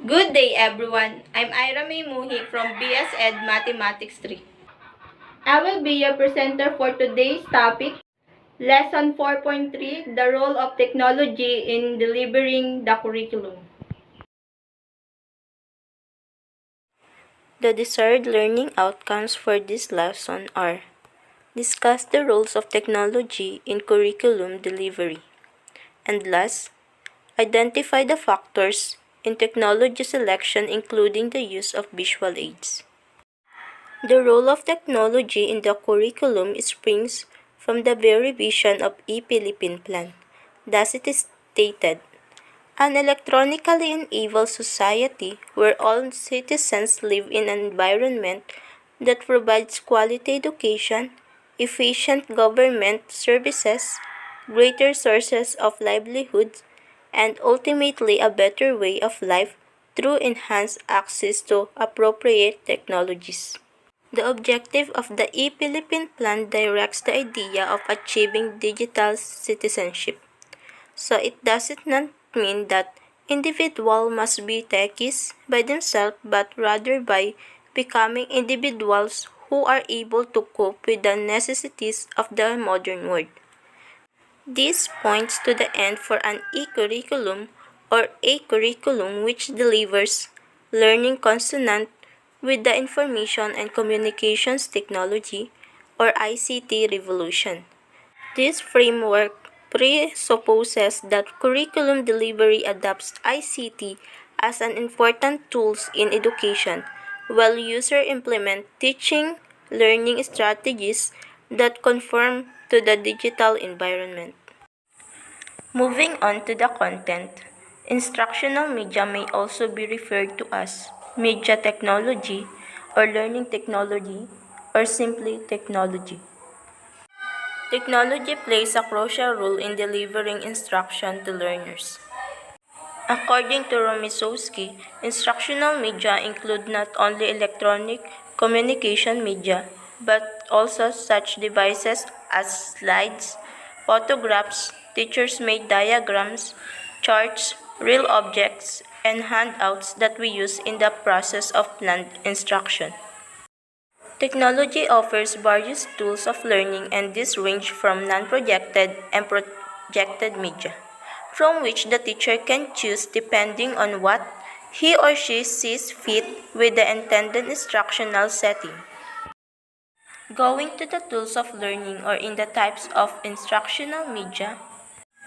Good day, everyone. I'm Ira May Muhi from BS Ed Mathematics 3. I will be your presenter for today's topic, Lesson 4.3, the role of technology in delivering the curriculum. The desired learning outcomes for this lesson are: discuss the roles of technology in curriculum delivery, and last, identify the factors in technology selection including the use of visual aids. The role of technology in the curriculum springs from the very vision of E-Philippine Plan. Thus it is stated, an electronically enabled society where all citizens live in an environment that provides quality education, efficient government services, greater sources of livelihood, and ultimately a better way of life through enhanced access to appropriate technologies. The objective of the E-Philippine Plan directs the idea of achieving digital citizenship. So it doesn't not mean that individuals must be techies by themselves, but rather by becoming individuals who are able to cope with the necessities of the modern world. This points to the end for an e-curriculum or a curriculum which delivers learning consonant with the information and communications technology or ICT revolution. This framework presupposes that curriculum delivery adopts ICT as an important tool in education, while users implement teaching learning strategies that conform to the digital environment. Moving on to the content, instructional media may also be referred to as media technology or learning technology or simply technology. Technology plays a crucial role in delivering instruction to learners. According to Romizowski, instructional media include not only electronic communication media, but also such devices as slides, photographs, teachers-made diagrams, charts, real objects, and handouts that we use in the process of planned instruction. Technology offers various tools of learning, and these range from non-projected and projected media, from which the teacher can choose depending on what he or she sees fit with the intended instructional setting. Going to the tools of learning or in the types of instructional media,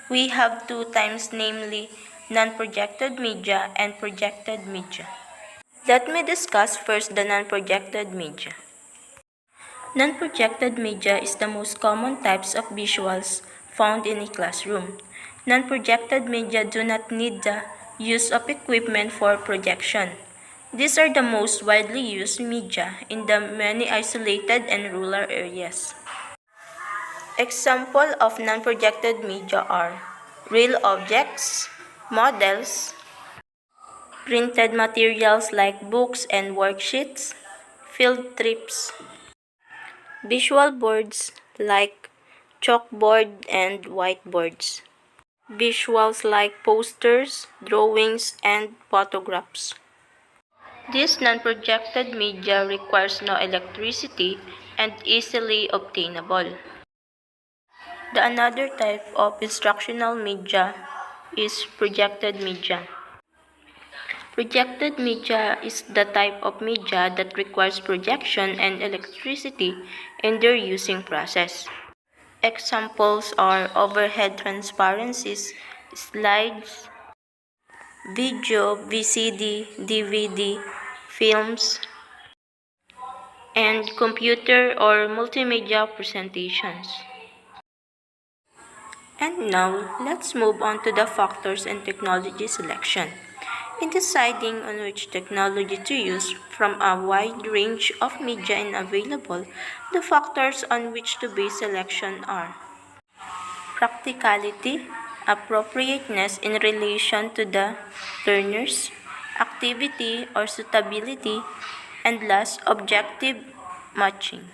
we have two types, namely non-projected media and projected media. Let me discuss first the non-projected media. Non-projected media is the most common types of visuals found in a classroom. Non-projected media do not need the use of equipment for projection. These are the most widely used media in the many isolated and rural areas. Examples of non-projected media are real objects, models, printed materials like books and worksheets, field trips, visual boards like chalkboard and whiteboards. Visuals like posters, drawings, and photographs. This non-projected media requires no electricity and easily obtainable. The another type of instructional media is projected media. Projected media is the type of media that requires projection and electricity in their using process. Examples are overhead transparencies, slides, video, VCD, DVD, films, and computer or multimedia presentations. And now, let's move on to the factors in technology selection. In deciding on which technology to use from a wide range of media available, the factors on which to base selection are practicality, appropriateness in relation to the learners, activity or suitability, and last, objective matching.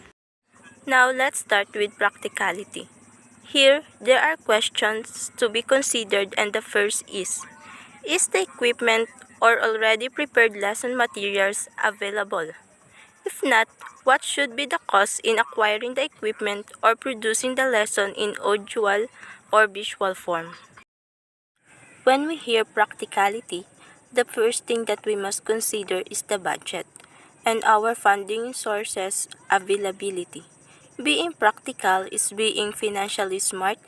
Now let's start with practicality. Here, there are questions to be considered, and the first is the equipment or already prepared lesson materials available? If not, what should be the cost in acquiring the equipment or producing the lesson in audio or visual form? When we hear practicality, the first thing that we must consider is the budget and our funding sources availability. Being practical is being financially smart.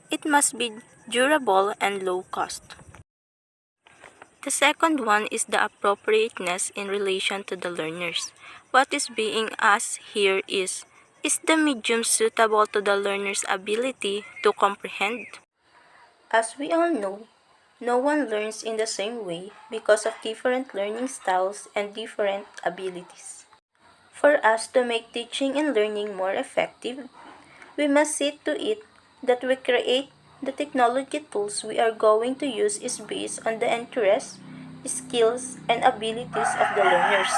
It must be durable and low cost. The second one is the appropriateness in relation to the learners. What is being asked here is the medium suitable to the learner's ability to comprehend? As we all know, no one learns in the same way because of different learning styles and different abilities. For us to make teaching and learning more effective, we must see to it that we create the technology tools we are going to use is based on the interests, skills, and abilities of the learners.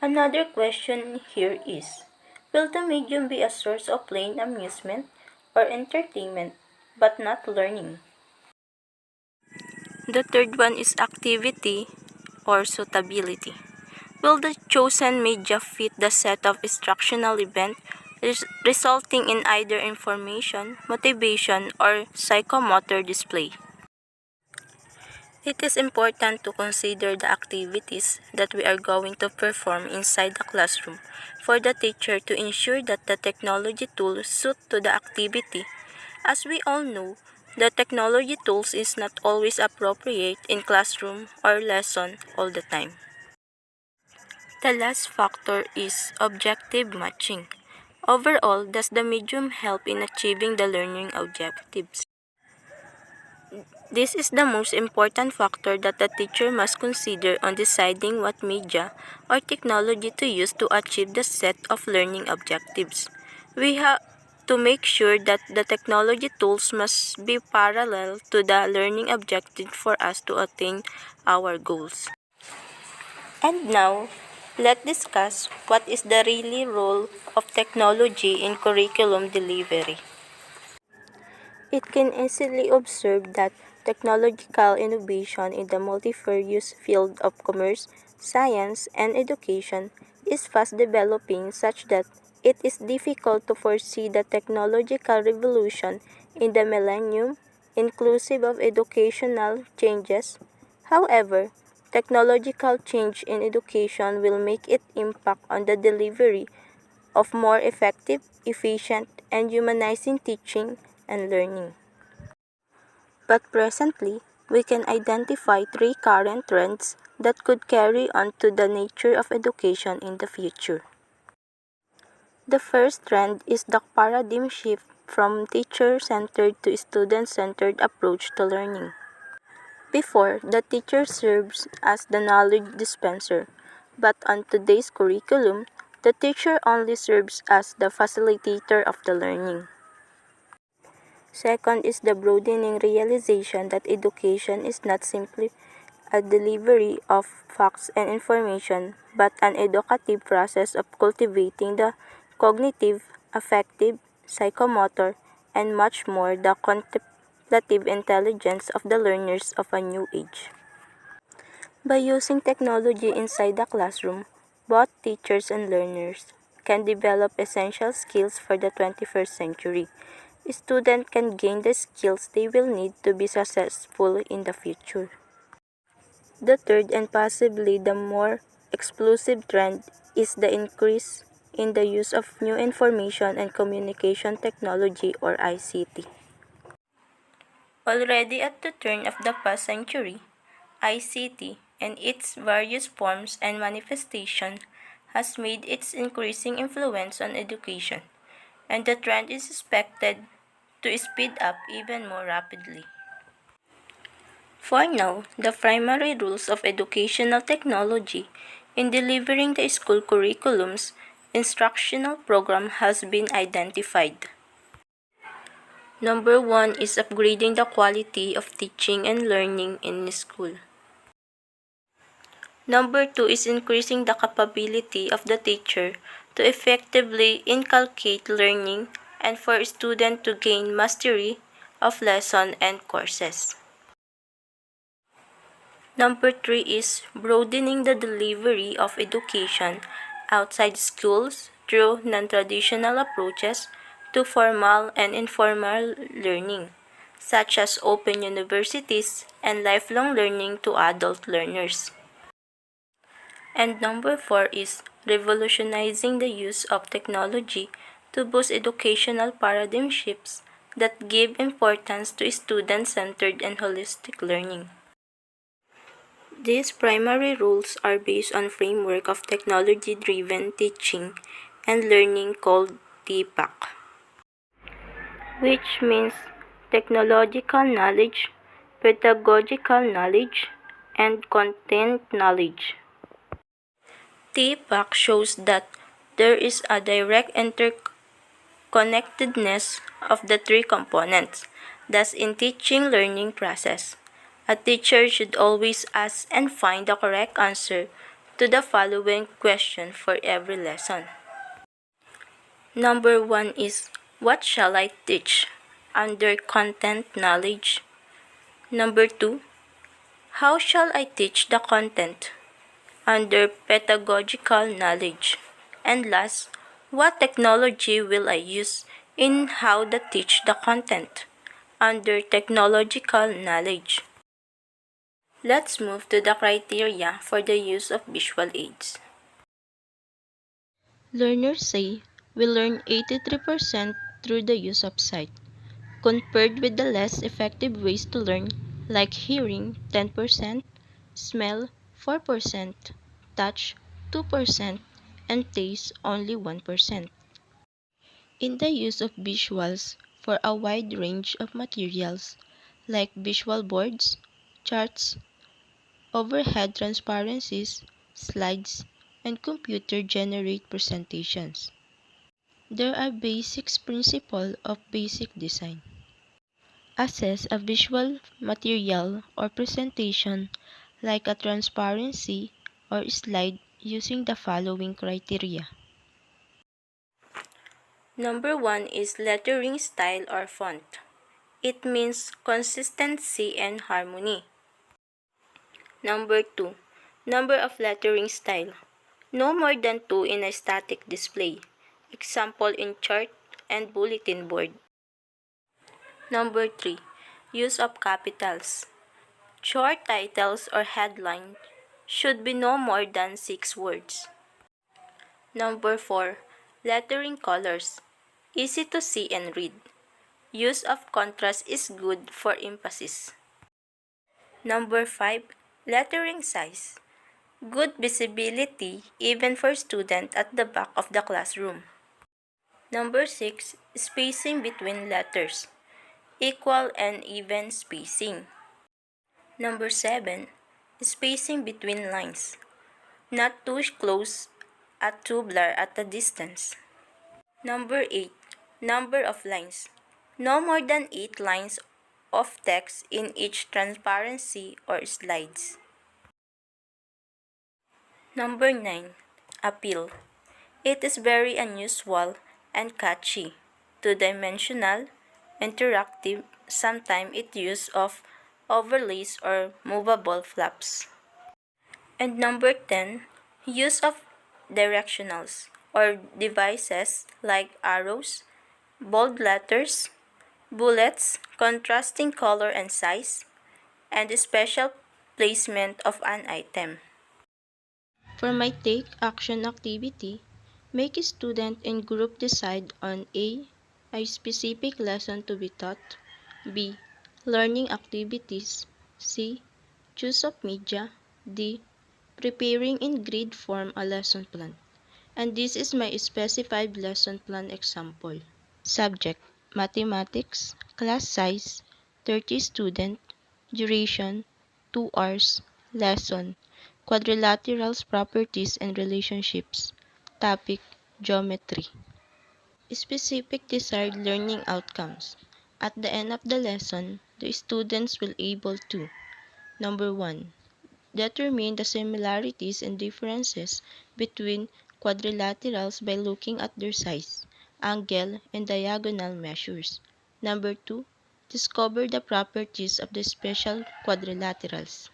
Another question here is, will the medium be a source of plain amusement or entertainment, but not learning? The third one is activity or suitability. Will the chosen media fit the set of instructional events resulting in either information, motivation, or psychomotor display? It is important to consider the activities that we are going to perform inside the classroom for the teacher to ensure that the technology tools suit to the activity. As we all know, the technology tools is not always appropriate in classroom or lesson all the time. The last factor is objective matching. Overall, does the medium help in achieving the learning objectives? This is the most important factor that the teacher must consider on deciding what media or technology to use to achieve the set of learning objectives. We have to make sure that the technology tools must be parallel to the learning objective for us to attain our goals. And now, let's discuss what is the really role of technology in curriculum delivery. It can easily observe that technological innovation in the multifarious field of commerce, science, and education is fast developing such that it is difficult to foresee the technological revolution in the millennium, inclusive of educational changes. However, technological change in education will make its impact on the delivery of more effective, efficient, and humanizing teaching and learning. But presently, we can identify three current trends that could carry on to the nature of education in the future. The first trend is the paradigm shift from teacher-centered to student-centered approach to learning. Before, the teacher serves as the knowledge dispenser, but on today's curriculum, the teacher only serves as the facilitator of the learning. Second is the broadening realization that education is not simply a delivery of facts and information, but an educative process of cultivating the cognitive, affective, psychomotor, and much more the contemplative intelligence of the learners of a new age. By using technology inside the classroom, both teachers and learners can develop essential skills for the 21st century. Students can gain the skills they will need to be successful in the future. The third and possibly the more explosive trend is the increase in the use of new information and communication technology or ICT. Already at the turn of the past century, ICT and its various forms and manifestation has made its increasing influence on education, and the trend is expected to speed up even more rapidly. For now, the primary rules of educational technology in delivering the school curriculum's instructional program has been identified. Number 1 is upgrading the quality of teaching and learning in school. Number 2 is increasing the capability of the teacher to effectively inculcate learning and for students to gain mastery of lesson and courses. Number 3 is broadening the delivery of education outside schools through non-traditional approaches to formal and informal learning, such as open universities and lifelong learning to adult learners. And number 4 is revolutionizing the use of technology to boost educational paradigm shifts that give importance to student-centered and holistic learning. These primary rules are based on framework of technology-driven teaching and learning called TPAC, which means technological knowledge, pedagogical knowledge, and content knowledge. TPAC shows that there is a direct interconnectedness of the three components. Thus, in teaching learning process, a teacher should always ask and find the correct answer to the following question for every lesson. Number 1 is, what shall I teach? Under content knowledge. Number 2, how shall I teach the content? Under pedagogical knowledge. And last, what technology will I use in how to teach the content? Under technological knowledge. Let's move to the criteria for the use of visual aids. Learners say we learn 83% through the use of sight, compared with the less effective ways to learn like hearing 10%, smell 4%, touch 2%, and taste only 1%. In the use of visuals for a wide range of materials like visual boards, charts, overhead transparencies, slides, and computer-generated presentations. There are basic principles of basic design. Assess a visual material or presentation like a transparency or slide using the following criteria. Number 1 is lettering style or font. It means consistency and harmony. Number 2, number of lettering style. No more than 2 in a static display. Example in chart and bulletin board. Number 3, use of capitals. Short titles or headlines should be no more than 6 words. Number 4, lettering colors. Easy to see and read. Use of contrast is good for emphasis. Number 5, lettering size. Good visibility even for students at the back of the classroom. Number 6, spacing between letters. Equal and even spacing. Number 7, spacing between lines. Not too close at too blur at a distance. Number 8, number of lines. No more than 8 lines of text in each transparency or slides. Number 9, appeal. It is very unusual and catchy, two-dimensional, interactive, sometimes it use of overlays or movable flaps. And number 10, use of directionals or devices like arrows, bold letters, bullets, contrasting color and size, and the special placement of an item. For my take action activity, make a student and group decide on a specific lesson to be taught, B, learning activities, C, choose of media, D, preparing in grid form a lesson plan. And this is my specified lesson plan example. Subject, mathematics, class size, 30 student, duration, 2 hours, lesson, quadrilaterals properties and relationships, topic, geometry. Specific desired learning outcomes. At the end of the lesson, the students will able to number 1, determine the similarities and differences between quadrilaterals by looking at their size, angle, and diagonal measures. Number 2, discover the properties of the special quadrilaterals.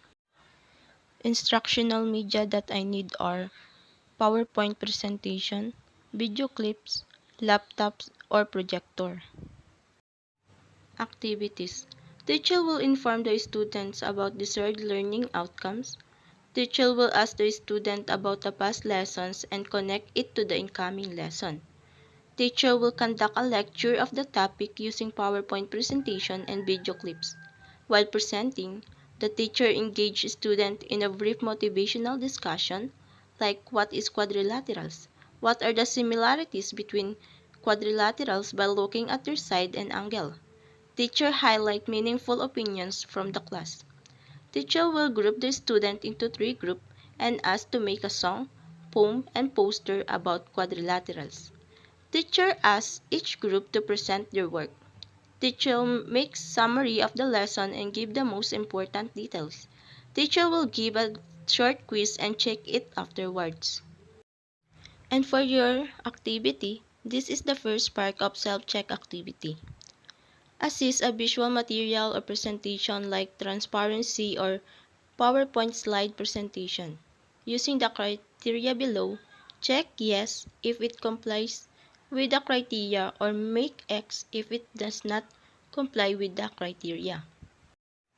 Instructional media that I need are PowerPoint presentation, video clips, laptops, or projector. Activities. Teacher will inform the students about desired learning outcomes. Teacher will ask the student about the past lessons and connect it to the incoming lesson. Teacher will conduct a lecture of the topic using PowerPoint presentation and video clips. While presenting, the teacher engages students in a brief motivational discussion like what is quadrilaterals? What are the similarities between quadrilaterals by looking at their side and angle? Teacher highlight meaningful opinions from the class. Teacher will group the student into 3 groups and ask to make a song, poem, and poster about quadrilaterals. Teacher asks each group to present their work. Teacher makes summary of the lesson and give the most important details. Teacher will give a short quiz and check it afterwards. And for your activity, this is the first part of self-check activity. Assist a visual material or presentation like transparency or PowerPoint slide presentation. Using the criteria below, check yes if it complies with the criteria or make X if it does not comply with the criteria.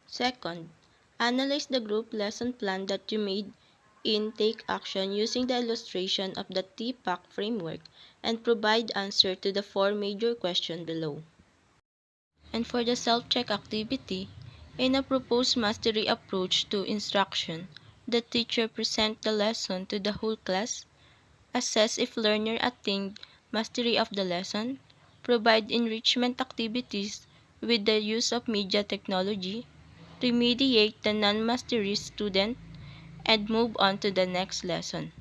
Second, analyze the group lesson plan that you made in Take Action using the illustration of the TPAC framework and provide answer to the 4 major questions below. And for the self-check activity, in a proposed mastery approach to instruction, the teacher presents the lesson to the whole class, assess if learner attained mastery of the lesson, provide enrichment activities with the use of media technology, remediate the non-mastery student, and move on to the next lesson.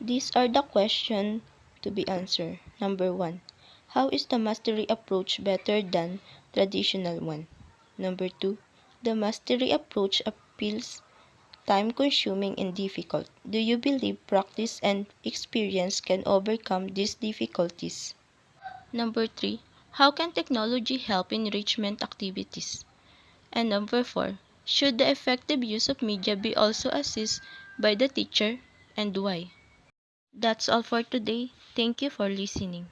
These are the questions to be answered. Number 1. How is the mastery approach better than traditional one? Number 2. The mastery approach appeals time-consuming and difficult. Do you believe practice and experience can overcome these difficulties? Number 3. How can technology help enrichment activities? And number 4. Should the effective use of media be also assessed by the teacher and why? That's all for today. Thank you for listening.